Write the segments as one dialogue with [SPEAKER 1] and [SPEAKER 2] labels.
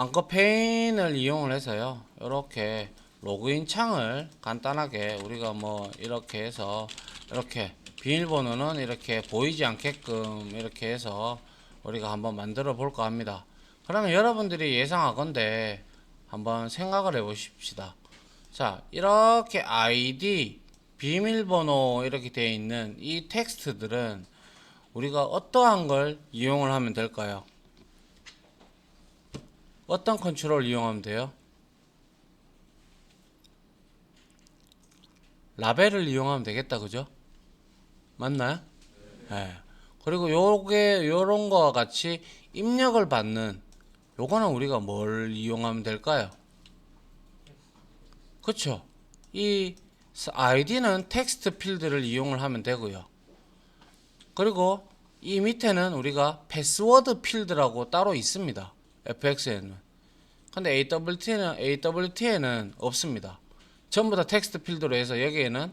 [SPEAKER 1] 앙커페인을 이용을 해서요. 이렇게 로그인 창을 간단하게 우리가 뭐 이렇게 해서 이렇게 비밀번호는 이렇게 보이지 않게끔 이렇게 해서 우리가 한번 만들어 볼까 합니다. 그러면 여러분들이 예상하건대 한번 생각을 해 보십시다. 자, 이렇게 아이디, 비밀번호 이렇게 되어 있는 이 텍스트들은 우리가 어떠한 걸 이용을 하면 될까요? 어떤 컨트롤 이용하면 돼요? 라벨을 이용하면 되겠다, 그죠? 맞나요? 네. 그리고 요게 요런 거와 같이 입력을 받는 요거는 우리가 뭘 이용하면 될까요? 그쵸? 이 아이디는 텍스트 필드를 이용을 하면 되고요. 그리고 이 밑에는 우리가 패스워드 필드라고 따로 있습니다. FX에는. 근데 AWT에는 없습니다. 전부 다 텍스트 필드로 해서 여기에는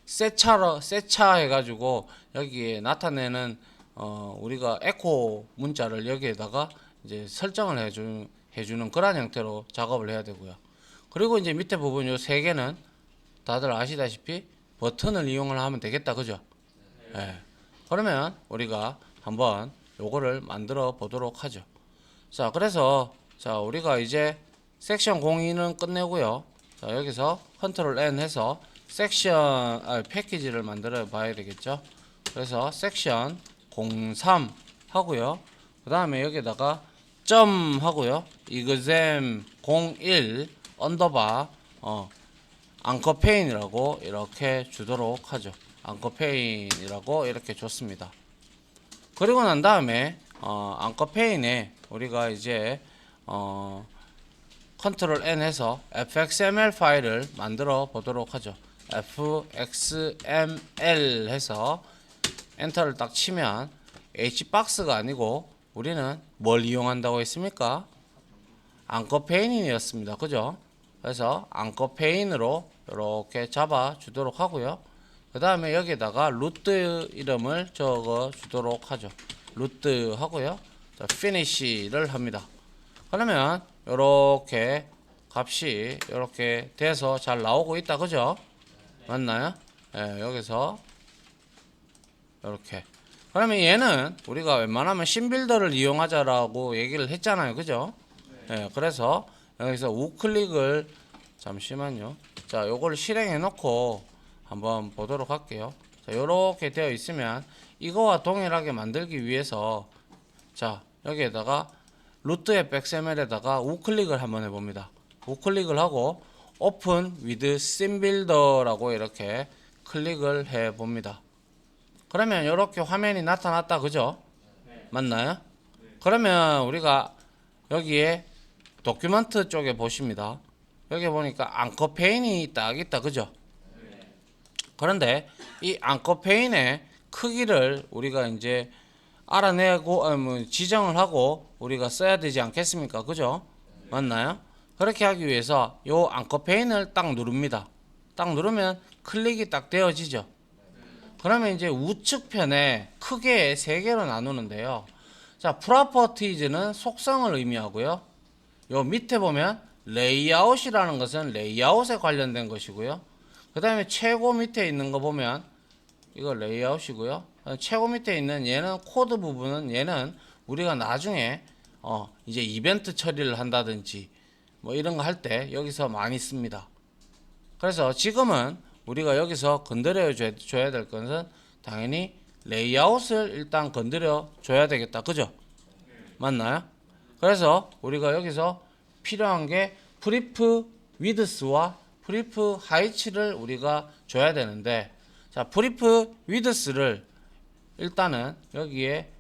[SPEAKER 1] 세차 해가지고 여기에 나타내는 우리가 에코 문자를 여기에다가 이제 설정을 해주는 그런 형태로 작업을 해야 되고요. 그리고 이제 밑에 부분 요 세 개는 다들 아시다시피 버튼을 이용을 하면 되겠다, 그죠? 네. 그러면 우리가 한번 요거를 만들어 보도록 하죠. 자, 그래서 자, 우리가 이제 섹션 02는 끝내고요. 자, 여기서 컨트롤 N 해서 섹션 패키지를 만들어 봐야 되겠죠. 그래서 섹션 03 하고요. 그 다음에 여기다가 점 하고요. exam 01 언더바 앙커페인이라고 이렇게 주도록 하죠. 앙커페인이라고 이렇게 줬습니다. 그리고 난 다음에 앙커페인에 우리가 이제 컨트롤 N 해서 fxml 파일을 만들어 보도록 하죠. fxml 해서 엔터를 딱 치면 h박스가 아니고 우리는 뭘 이용한다고 했습니까? 앙커페인이었습니다. 그죠? 그래서 앙커페인으로 이렇게 잡아 주도록 하고요. 그 다음에 여기에다가 루트 이름을 적어 주도록 하죠. 루트 하고요. 자, 피니시를 합니다. 그러면 이렇게 값이 이렇게 돼서 잘 나오고 있다, 그죠? 맞나요? 예, 여기서 이렇게. 그러면 얘는 우리가 웬만하면 신빌더를 이용하자라고 얘기를 했잖아요, 그죠? 예, 그래서 여기서 우클릭을 잠시만요. 자, 요걸 실행해 놓고 한번 보도록 할게요. 자, 요렇게 되어 있으면 이거와 동일하게 만들기 위해서 자, 여기에다가 루트 fxml에다가 우클릭을 한번 해봅니다. 우클릭을 하고 오픈 위드 씬빌더라고 이렇게 클릭을 해봅니다. 그러면 이렇게 화면이 나타났다, 그죠? 맞나요? 그러면 우리가 여기에 도큐먼트 쪽에 보십니다. 여기 보니까 앙커페인이 딱 있다, 그죠? 그런데 이 앙커페인의 크기를 우리가 이제 알아내고 뭐 지정을 하고 우리가 써야 되지 않겠습니까? 그죠? 맞나요? 그렇게 하기 위해서 요 앙커페인을 딱 누릅니다. 딱 누르면 클릭이 딱 되어지죠. 그러면 이제 우측편에 크게 세 개로 나누는데요. 자, 프로퍼티즈는 속성을 의미하고요. 요 밑에 보면 레이아웃이라는 것은 레이아웃에 관련된 것이고요. 그 다음에 최고 밑에 있는 거 보면 이거 레이아웃이고요. 최고 밑에 있는 얘는 코드 부분은 얘는 우리가 나중에 이제 이벤트 처리를 한다든지 뭐 이런 거 할 때 여기서 많이 씁니다. 그래서 지금은 우리가 여기서 건드려 줘야 될 것은 당연히 레이아웃을 일단 건드려 줘야 되겠다, 그죠? 맞나요? 그래서 우리가 여기서 필요한 게 프리프 위드스와 프리프 하이츠를 우리가 줘야 되는데, 자, 프리프 위드스를 일단은 여기에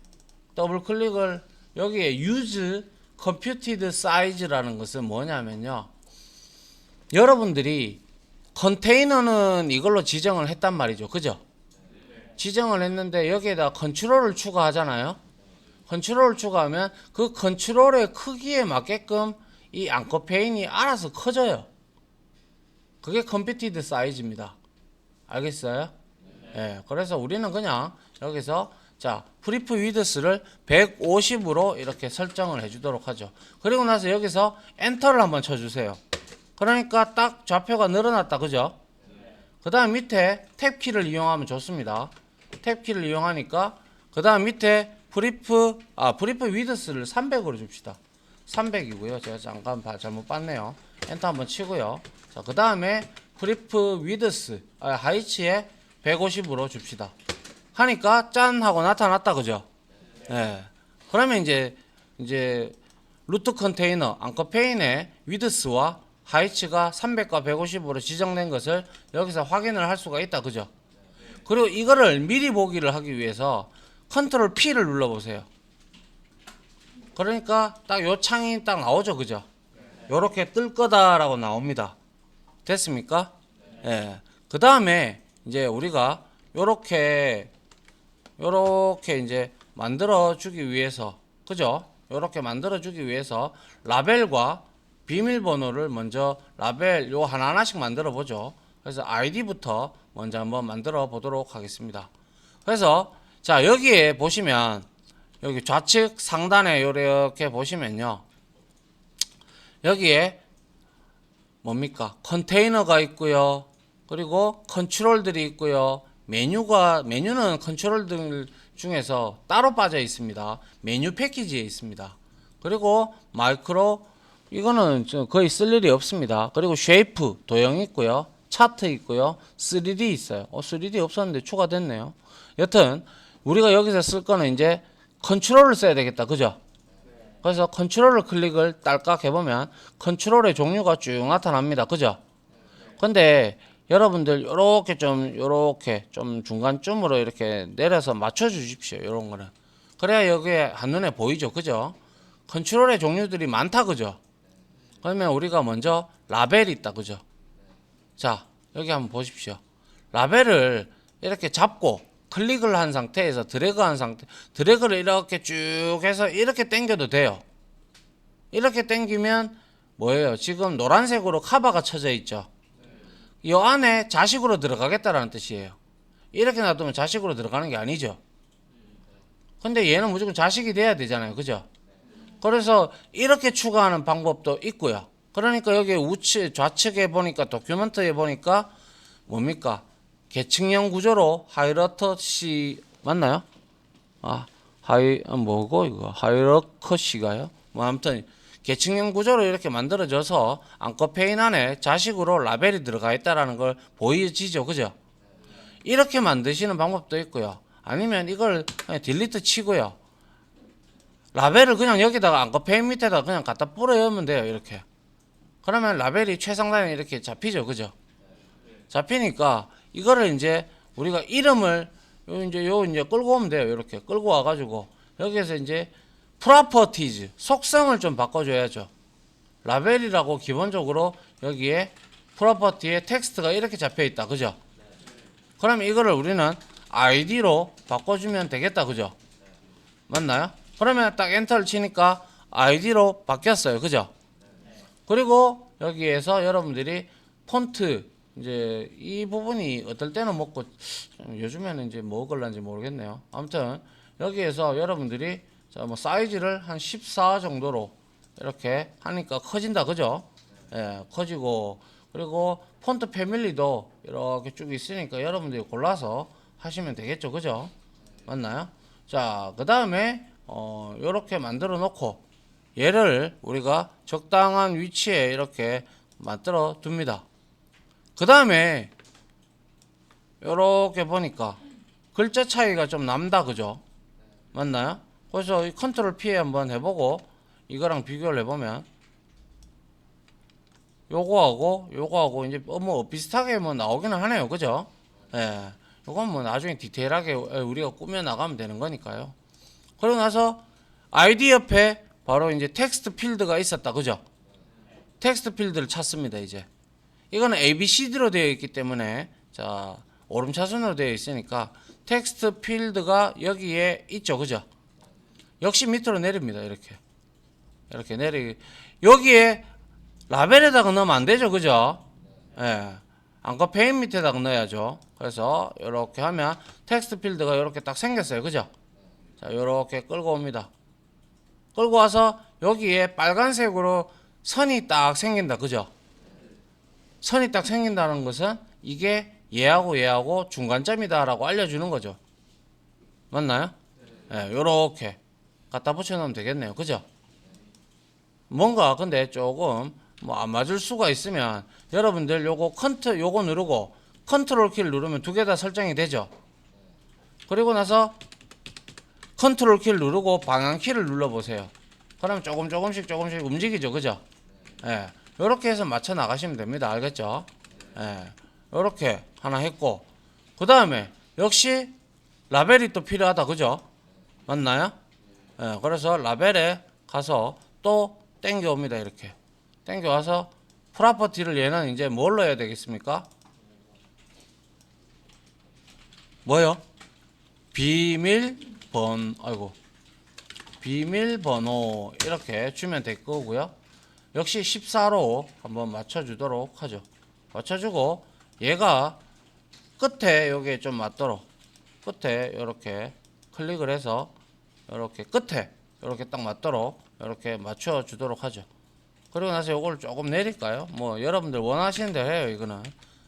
[SPEAKER 1] 더블 클릭을 여기에 use computed size라는 것은 뭐냐면요, 여러분들이 컨테이너는 이걸로 지정을 했단 말이죠, 그죠? 지정을 했는데 여기에다 컨트롤을 추가하잖아요. 컨트롤을 추가하면 그 컨트롤의 크기에 맞게끔 이 앙커페인이 알아서 커져요. 그게 컴퓨티드 사이즈입니다. 알겠어요? 예, 그래서 우리는 그냥 여기서 자, 프리프 위드스를 150으로 이렇게 설정을 해주도록 하죠. 그리고 나서 여기서 엔터를 한번 쳐주세요. 그러니까 딱 좌표가 늘어났다, 그죠? 그 다음 밑에 탭키를 이용하면 좋습니다. 탭키를 이용하니까 그 다음 밑에 프리프 위드스를 300으로 줍시다. 300이고요. 제가 잠깐 잘못 봤네요. 엔터 한번 치고요. 자, 그 다음에 프리프 위드스 하이츠에 150으로 줍시다. 하니까 짠 하고 나타났다, 그죠? 네. 그러면 이제 루트 컨테이너 앙커페인의 위드스와 하이츠가 300과 150으로 지정된 것을 여기서 확인을 할 수가 있다, 그죠? 그리고 이거를 미리 보기를 하기 위해서 컨트롤 P를 눌러보세요. 그러니까 딱 요 창이 딱 나오죠, 그죠? 요렇게 뜰 거다라고 나옵니다. 됐습니까? 예. 그 다음에 이제 우리가 요렇게 이제 만들어 주기 위해서, 그죠? 요렇게 만들어 주기 위해서 라벨과 비밀번호를 먼저 라벨 요 하나하나씩 만들어 보죠. 그래서 아이디부터 먼저 한번 만들어 보도록 하겠습니다. 그래서 자, 여기에 보시면 여기 좌측 상단에 이렇게 보시면요, 여기에 뭡니까? 컨테이너가 있고요. 그리고 컨트롤들이 있고요. 메뉴는 컨트롤들 중에서 따로 빠져 있습니다. 메뉴 패키지에 있습니다. 그리고 마이크로, 이거는 거의 쓸 일이 없습니다. 그리고 쉐이프 도형 있고요. 차트 있고요. 3D 있어요. 3D 없었는데 추가됐네요. 여튼 우리가 여기서 쓸 거는 이제 컨트롤을 써야 되겠다, 그죠? 그래서 컨트롤을 클릭을 딸깍 해보면 컨트롤의 종류가 쭉 나타납니다, 그죠? 근데 여러분들 요렇게 좀 중간쯤으로 이렇게 내려서 맞춰 주십시오. 요런 거는 그래야 여기에 한눈에 보이죠, 그죠? 컨트롤의 종류들이 많다, 그죠? 그러면 우리가 먼저 라벨이 있다, 그죠? 자, 여기 한번 보십시오. 라벨을 이렇게 잡고 클릭을 한 상태에서 드래그를 이렇게 쭉 해서 이렇게 당겨도 돼요. 이렇게 당기면 뭐예요? 지금 노란색으로 카바가 쳐져 있죠. 이 안에 자식으로 들어가겠다라는 뜻이에요. 이렇게 놔두면 자식으로 들어가는 게 아니죠. 근데 얘는 무조건 자식이 돼야 되잖아요, 그죠? 그래서 이렇게 추가하는 방법도 있고요. 그러니까 여기 좌측에 보니까 도큐멘트에 보니까 뭡니까? 계층형 구조로 하이라터시 맞나요? 뭐고 이거 하이라커시가요? 뭐 아무튼 계층형 구조로 이렇게 만들어져서 앙커페인 안에 자식으로 라벨이 들어가 있다라는 걸 보여지죠, 그죠? 이렇게 만드시는 방법도 있고요. 아니면 이걸 그냥 딜리트 치고요. 라벨을 그냥 여기다가 앙커페인 밑에다 그냥 갖다 뿌려놓으면 돼요, 이렇게. 그러면 라벨이 최상단에 이렇게 잡히죠, 그죠? 잡히니까 이거를 이제 우리가 이름을 이제 끌고 오면 돼요. 이렇게 끌고 와가지고 여기에서 이제 프로퍼티즈 속성을 좀 바꿔줘야죠. 라벨이라고 기본적으로 여기에 프로퍼티에 텍스트가 이렇게 잡혀 있다, 그죠? 그러면 이거를 우리는 아이디로 바꿔주면 되겠다, 그죠? 맞나요? 그러면 딱 엔터를 치니까 아이디로 바뀌었어요, 그죠? 그리고 여기에서 여러분들이 폰트 이제 이 부분이 어떨 때는 먹고 요즘에는 이제 뭐 걸란지 모르겠네요. 아무튼 여기에서 여러분들이 자, 뭐 사이즈를 한 14 정도로 이렇게 하니까 커진다, 그죠? 예, 커지고 그리고 폰트 패밀리도 이렇게 쭉 있으니까 여러분들이 골라서 하시면 되겠죠, 그죠? 맞나요? 자, 그 다음에 요렇게 만들어 놓고 얘를 우리가 적당한 위치에 이렇게 만들어 둡니다. 그 다음에 요렇게 보니까 글자 차이가 좀 남다, 그죠? 맞나요? 그래서 이 컨트롤 P 한번 해보고 이거랑 비교를 해보면 요거하고 이제 뭐 비슷하게 뭐 나오기는 하네요, 그죠? 예, 요건 뭐 나중에 디테일하게 우리가 꾸며 나가면 되는 거니까요. 그러고 나서 아이디 옆에 바로 이제 텍스트 필드가 있었다, 그죠? 텍스트 필드를 찾습니다. 이제 이거는 ABCD로 되어 있기 때문에 자 오름차순으로 되어 있으니까 텍스트 필드가 여기에 있죠, 그죠? 역시 밑으로 내립니다. 이렇게 여기에 라벨에다가 넣으면 안 되죠, 그죠? 예, 앙커페인 밑에다가 넣어야죠. 그래서 이렇게 하면 텍스트 필드가 이렇게 딱 생겼어요, 그죠? 자, 요렇게 끌고 옵니다. 끌고 와서 여기에 빨간색으로 선이 딱 생긴다. 그죠? 선이 딱 생긴다는 것은 이게 얘하고 얘하고 중간점이다라고 알려주는 거죠. 맞나요? 네, 요렇게 갖다 붙여 놓으면 되겠네요. 그죠? 뭔가 근데 조금 뭐 안 맞을 수가 있으면 여러분들 요거 요거 누르고 컨트롤 키를 누르면 두 개 다 설정이 되죠. 그리고 나서 컨트롤 키를 누르고 방향 키를 눌러 보세요. 그러면 조금씩 움직이죠. 그죠? 예. 요렇게 해서 맞춰 나가시면 됩니다. 알겠죠? 예. 요렇게 하나 했고, 그 다음에 역시 라벨이 또 필요하다. 그죠? 맞나요? 예. 그래서 라벨에 가서 또 땡겨 옵니다. 이렇게 땡겨 와서 프로퍼티를 얘는 이제 뭘로 해야 되겠습니까? 뭐요? 비밀번호 이렇게 주면 될 거고요. 역시 14로 한번 맞춰주도록 하죠. 맞춰주고 얘가 끝에 요게 좀 맞도록 끝에 이렇게 클릭을 해서 이렇게 끝에 이렇게 딱 맞도록 이렇게 맞춰주도록 하죠. 그리고 나서 요걸 조금 내릴까요? 뭐 여러분들 원하시는 대로 해요. 이거는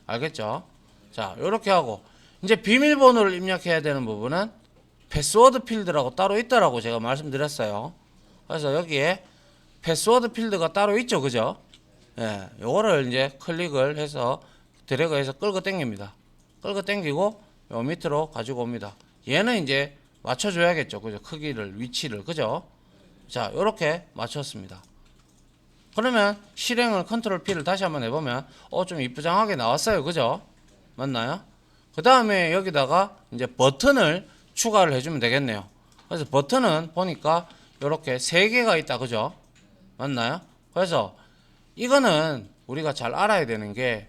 [SPEAKER 1] 알겠죠? 자, 요렇게 하고 이제 비밀번호를 입력해야 되는 부분은 패스워드 필드라고 따로 있다라고 제가 말씀드렸어요. 그래서 여기에 패스워드 필드가 따로 있죠. 그죠? 예, 요거를 이제 클릭을 해서 드래그해서 끌고 당깁니다. 끌고 당기고 요 밑으로 가지고 옵니다. 얘는 이제 맞춰줘야겠죠. 그죠? 크기를, 위치를. 그죠? 자, 요렇게 맞췄습니다. 그러면 실행을 컨트롤 P를 다시 한번 해보면 좀 이쁘장하게 나왔어요. 그죠? 맞나요? 그 다음에 여기다가 이제 버튼을 추가를 해주면 되겠네요. 그래서 버튼은 보니까 이렇게 3개가 있다. 그죠? 맞나요? 그래서 이거는 우리가 잘 알아야 되는 게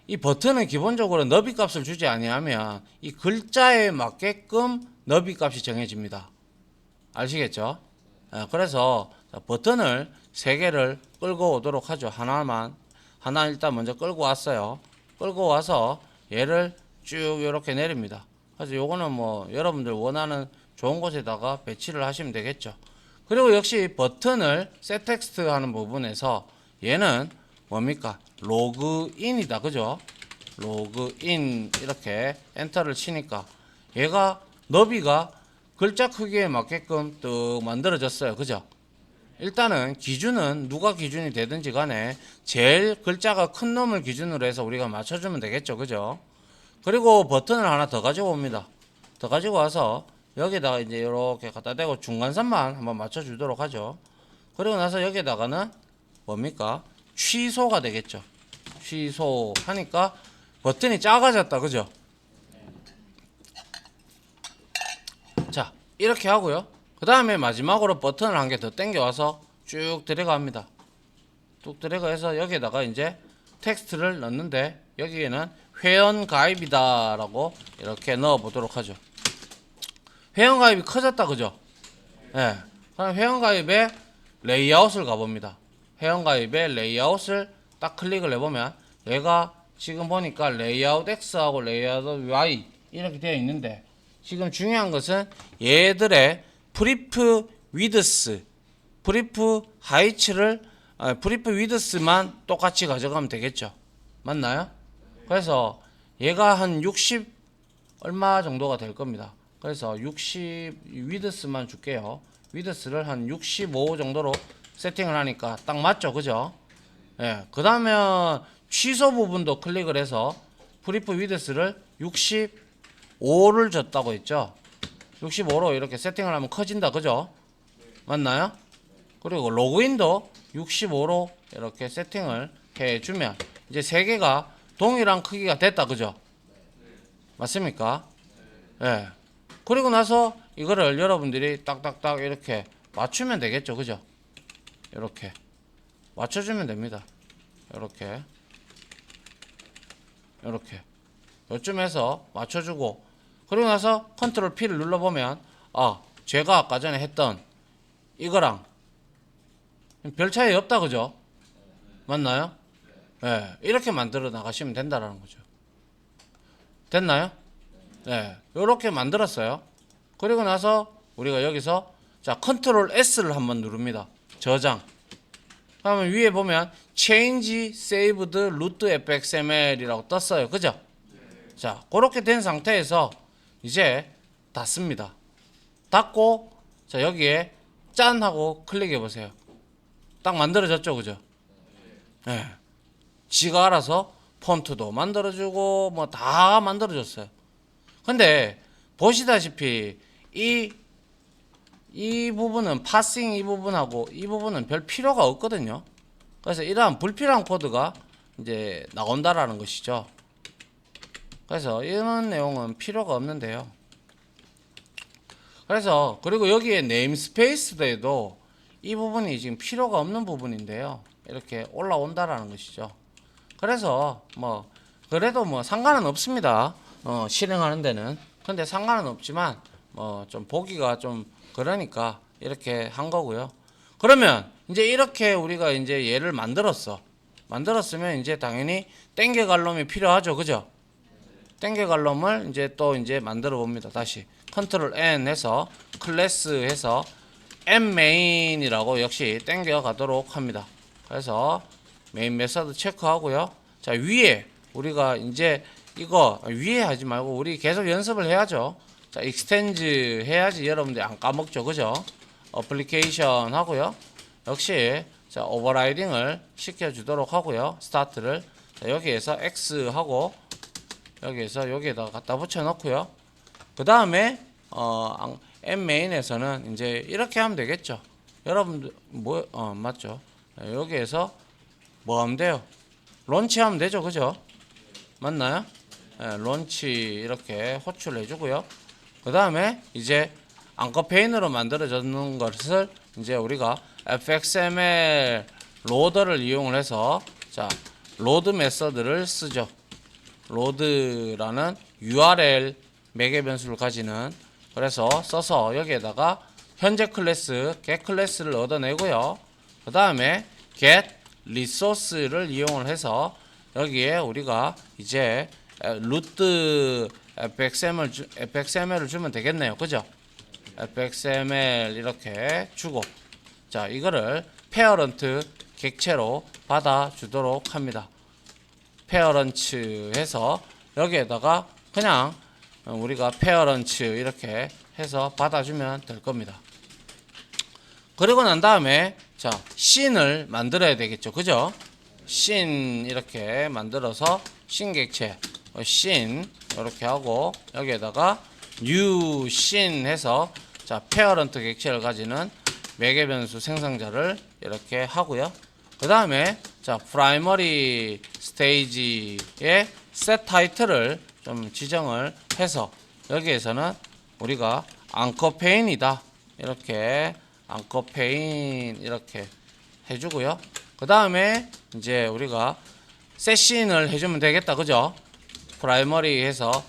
[SPEAKER 1] 이 버튼은 기본적으로 너비 값을 주지 아니하면 이 글자에 맞게끔 너비 값이 정해집니다. 아시겠죠? 그래서 버튼을 3개를 끌고 오도록 하죠. 하나 일단 먼저 끌고 왔어요. 끌고 와서 얘를 쭉 이렇게 내립니다. 그래서 요거는 뭐 여러분들 원하는 좋은 곳에다가 배치를 하시면 되겠죠. 그리고 역시 버튼을 셋 텍스트 하는 부분에서 얘는 뭡니까? 로그인이다. 그죠? 로그인 이렇게 엔터를 치니까 얘가 너비가 글자 크기에 맞게끔 뚝 만들어졌어요. 그죠? 일단은 기준은 누가 기준이 되든지 간에 제일 글자가 큰 놈을 기준으로 해서 우리가 맞춰주면 되겠죠. 그죠? 그리고 버튼을 하나 더 가지고 옵니다. 더 가지고 와서 여기다가 이제 이렇게 갖다 대고 중간선만 한번 맞춰주도록 하죠. 그리고 나서 여기다가는 뭡니까? 취소가 되겠죠. 취소하니까 버튼이 작아졌다. 그죠? 자, 이렇게 하고요. 그 다음에 마지막으로 버튼을 한 개 더 당겨와서 쭉 들어갑니다. 쭉 들어가서 여기에다가 이제 텍스트를 넣는데 여기에는 회원 가입이다 라고 이렇게 넣어 보도록 하죠. 회원 가입이 커졌다. 그죠? 예. 그럼 회원 가입의 레이아웃을 가봅니다. 회원 가입의 레이아웃을 딱 클릭을 해보면 얘가 지금 보니까 레이아웃 X하고 레이아웃 Y 이렇게 되어 있는데 지금 중요한 것은 얘들의 프리프 위드스, 프리프 하이츠를 프리프 위드스만 똑같이 가져가면 되겠죠. 맞나요? 그래서 얘가 한 60 얼마 정도가 될 겁니다. 그래서 60 위드스만 줄게요. 위드스를 한 65 정도로 세팅을 하니까 딱 맞죠. 그죠? 예. 그 다음에 취소 부분도 클릭을 해서 프리프 위드스를 65를 줬다고 했죠. 65로 이렇게 세팅을 하면 커진다. 그죠? 맞나요? 그리고 로그인도 65로 이렇게 세팅을 해주면 이제 3개가 동일한 크기가 됐다. 그죠? 맞습니까? 예. 그리고 나서 이거를 여러분들이 딱딱딱 이렇게 맞추면 되겠죠. 그죠? 이렇게 맞춰주면 됩니다. 이렇게 요쯤에서 맞춰주고 그리고 나서 컨트롤 P를 눌러보면 제가 아까 전에 했던 이거랑 별 차이 없다. 그죠? 맞나요? 예, 이렇게 만들어 나가시면 된다라는 거죠. 됐나요? 네, 이렇게 만들었어요. 그리고 나서 우리가 여기서 자 컨트롤 S를 한번 누릅니다. 저장. 그러면 위에 보면 change saved root fxml이라고 떴어요. 그죠? 자 그렇게 된 상태에서 이제 닫습니다. 닫고 자 여기에 짠 하고 클릭해 보세요. 딱 만들어졌죠. 그죠? 네. 지가 알아서 폰트도 만들어주고 뭐 다 만들어줬어요. 근데 보시다시피 이 부분은 파싱 이 부분하고 이 부분은 별 필요가 없거든요. 그래서 이러한 불필요한 코드가 이제 나온다라는 것이죠. 그래서 이런 내용은 필요가 없는데요. 그래서 그리고 여기에 네임스페이스에도 이 부분이 지금 필요가 없는 부분인데요. 이렇게 올라온다라는 것이죠. 그래서 뭐 그래도 뭐 상관은 없습니다. 실행하는 데는. 근데 상관은 없지만 뭐 좀 보기가 좀 그러니까 이렇게 한 거고요. 그러면 이제 이렇게 우리가 이제 얘를 만들었으면 이제 당연히 땡겨갈 놈이 필요하죠. 그죠? 땡겨갈 놈을 이제 또 이제 만들어 봅니다. 다시 컨트롤 N 해서 클래스 해서 mMain이라고 역시 땡겨 가도록 합니다. 그래서 메인 메서드 체크하고요. 자 위에 우리가 이제 이거 위에 하지 말고 우리 계속 연습을 해야죠. 자 익스텐즈 해야지 여러분들이 안 까먹죠. 그죠? 어플리케이션 하고요. 역시 자 오버라이딩을 시켜주도록 하고요. 스타트를 자, 여기에서 X 하고 여기에서 여기에다 갖다 붙여 놓고요. 그 다음에 mMain에서는 이제 이렇게 하면 되겠죠. 여러분들 뭐 맞죠? 여기에서 뭐 하면 돼요? 론치 하면 되죠. 그죠? 맞나요? 론치 이렇게 호출을 해주고요. 그 다음에 이제 앙커페인으로 만들어졌는 것을 이제 우리가 fxml 로더를 이용을 해서 자 로드 메서드를 쓰죠. 로드라는 URL 매개 변수를 가지는 그래서 써서 여기에다가 현재 클래스 get 클래스를 얻어내고요. 그 다음에 get resource를 이용을 해서 여기에 우리가 이제 루트 fxml을 주면 되겠네요. 그죠? fxml 이렇게 주고 자 이거를 페어런트 객체로 받아주도록 합니다. 페어런츠 해서 여기에다가 그냥 우리가 페어런츠 이렇게 해서 받아주면 될 겁니다. 그리고 난 다음에 자 씬을 만들어야 되겠죠. 그죠? 씬 이렇게 만들어서 씬 객체 씬 이렇게 하고 여기에다가 new 씬 해서 자 페어런트 객체를 가지는 매개 변수 생성자를 이렇게 하고요. 그 다음에 자 프라이머리 스테이지의 set 타이틀을 좀 지정을 해서 여기에서는 우리가 앙커페인이다 이렇게 앙커페인 이렇게 해주고요. 그 다음에 이제 우리가 set씬을 해주면 되겠다. 그죠? 프라이머리 해서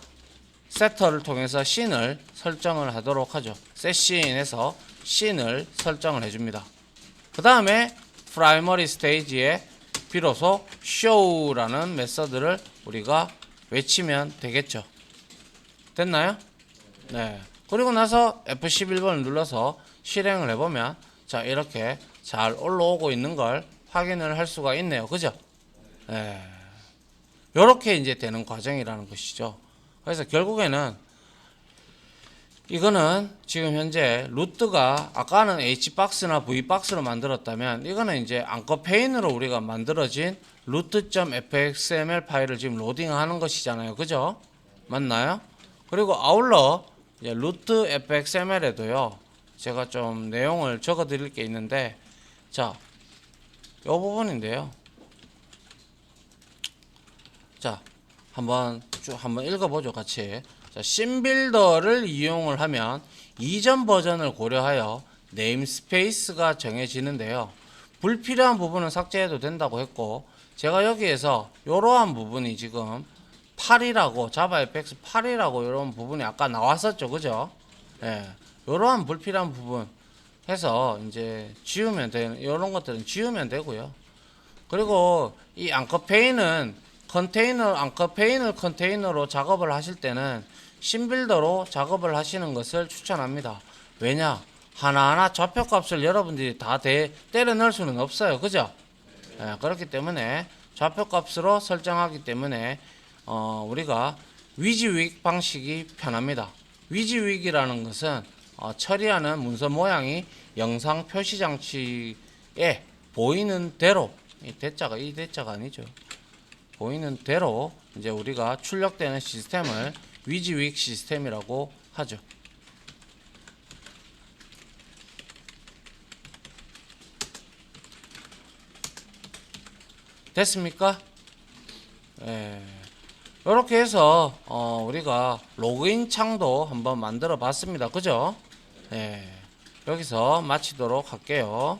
[SPEAKER 1] 세터를 통해서 씬을 설정을 하도록 하죠. set씬 해서 씬을 설정을 해줍니다. 그 다음에 프라이머리 스테이지에 비로소 show라는 메서드를 우리가 외치면 되겠죠. 됐나요? 네. 그리고 나서 F11번을 눌러서 실행을 해보면 자 이렇게 잘 올라오고 있는 걸 확인을 할 수가 있네요. 그죠? 네. 요렇게 이제 되는 과정이라는 것이죠. 그래서 결국에는 이거는 지금 현재 루트가 아까는 H박스나 V박스로 만들었다면 이거는 이제 앙커페인으로 우리가 만들어진 root.fxml 파일을 지금 로딩하는 것이잖아요. 그죠? 맞나요? 그리고 아울러 root fxml에도요. 제가 좀 내용을 적어 드릴 게 있는데 자, 요 부분인데요. 자, 한번 읽어보죠. 같이. 자, 씬빌더를 이용을 하면 이전 버전을 고려하여 네임스페이스가 정해지는데요. 불필요한 부분은 삭제해도 된다고 했고 제가 여기에서 이러한 부분이 지금 8이라고 자바FX 8이라고 이런 부분이 아까 나왔었죠. 그죠? 예. 이러한 불필요한 부분 해서 이제 지우면 되는 이런 것들은 지우면 되고요. 그리고 이 앙커페인은 앙커페인을 컨테이너로 작업을 하실 때는 씬빌더로 작업을 하시는 것을 추천합니다. 왜냐? 하나하나 좌표값을 여러분들이 다 때려 넣을 수는 없어요. 그죠? 예, 그렇기 때문에 좌표값으로 설정하기 때문에 우리가 위지윅 방식이 편합니다. 위지윅이라는 것은 처리하는 문서 모양이 영상 표시 장치에 보이는 대로 이 대자가 아니죠. 보이는 대로 이제 우리가 출력되는 시스템을 위지윅 시스템이라고 하죠. 됐습니까? 예. 이렇게 해서 우리가 로그인 창도 한번 만들어 봤습니다. 그죠? 예. 여기서 마치도록 할게요.